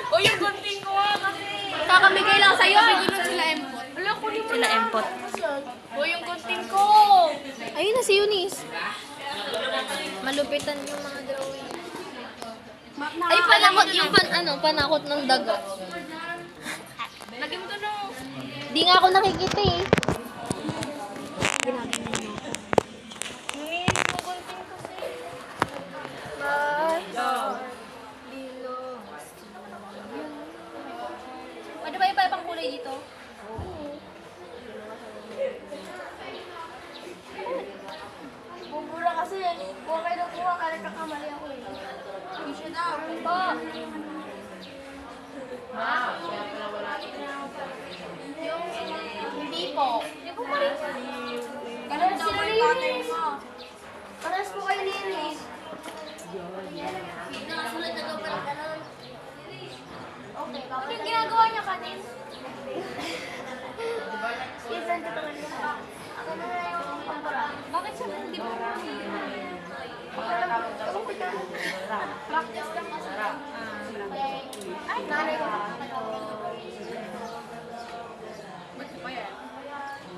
O yung gunting ko kasi. Kakamigay lang sa'yo. Sila empot. Wala ko ni Sila empot. O yung gunting ko. Ayun na si Eunice. Malupitan yung mga drawing. Ay, panakot yung panakot ng daga. Lagyan mo doon. Di nga ako nakikita eh. Yung gunting kasi. Pwede ba iba pang kulay dito? Bubura kasi. Kung kayo nakuha, kaya kakamali ako eh. Hindi siya daw. Po. Hindi po. Hindi ko pa rin. Parehas sila linis. Parehas po kayo linis. Nakasulat na daw pala ganun. Okay, Ano yung ginagawa niya kanin? Isan ko naman yun. Ako na nga yung pambara. Bakit siya hindi mo? Practice lang kasi. Ay, nanay ko.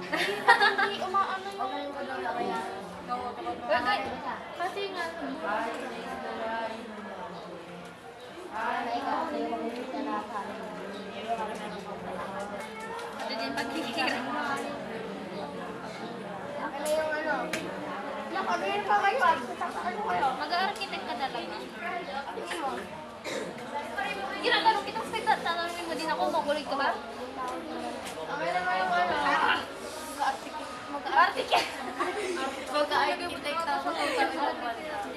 Hindi umaano yung kaya. Kasi nga, ano din pagkikira. Akin na yung ano. Nakagayin pa kayo. Ano kayo? Mag-architect ka talaga. Tingin mo. Ginagano kitang spek, tanongin mo din ako, maguloy ka ba? Akin na nga yung ano. Mag-architect. Mag-architect ako.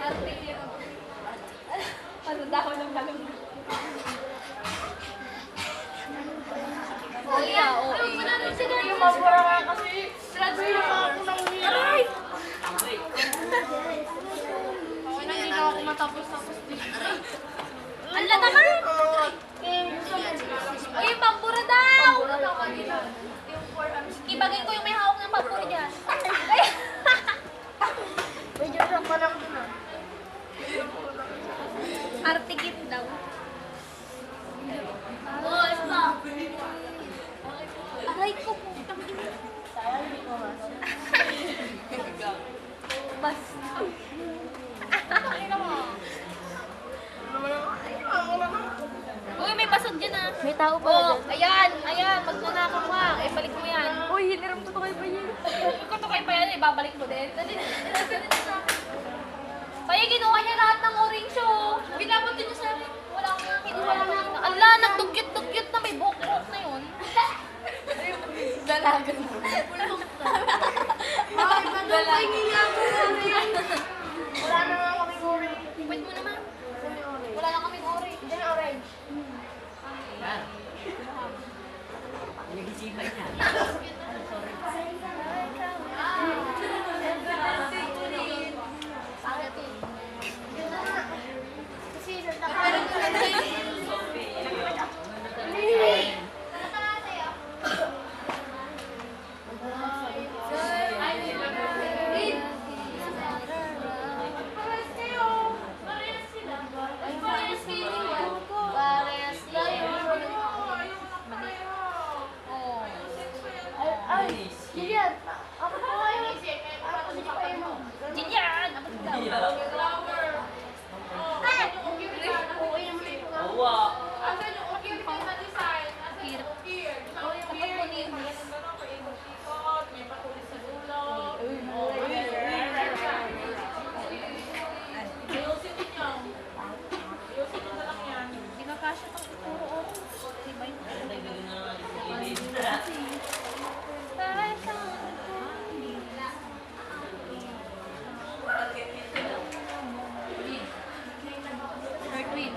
Architect. Ano daw ng balong? Kuya, oo. Yung mabura ka kasi. Graduate na ako ng Aray! Okay na, hindi na ako matapos-tapos dito. Ala naman! Uy, yung pampura daw! Ibagay ko yung may hawak ng pampura dyan. Medyo lang pa lang dun ah. Artikit daw. Aray ko po. Sayang hindi ko mas. Bas. Uy, may basag dyan ah. May tao Oh, ayan, ayan, magnanakaw ka. Eh, balik mo yan. Uy, hiniram ko to kay Bayin. Ikaw to kay Payan, eh, babalik mo din. Dali, dali sa akin. Paya, ginawa niya lahat ng orange, oh. Binabot niya sa akin. Wala akong kinuha na. Ala, nagdugyot-dugyot na may buhok-buhok na yun. Dalagan mo. Bakit ba doon kayo niya ako? Wala na nga kaming orange. Wait mo naman. Ano yung orange? Wala na kaming orange. Hindi na orange. Pangit eh. Yun na nga. Kasi nagtakaroon ko na Ay, Julian, ako po kayo. Ako si Paimo. Jinyan! Abot daw. Okay naman ito nga. Hirap. Kapag mo ni Hindi ka kasya pang puro oras. Diba yun? Queen.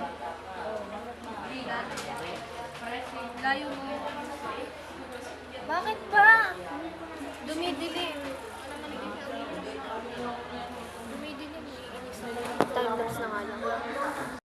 Layo mo. Bakit ba? Dumidilim. Dumidilim. Time lapse na nga lang.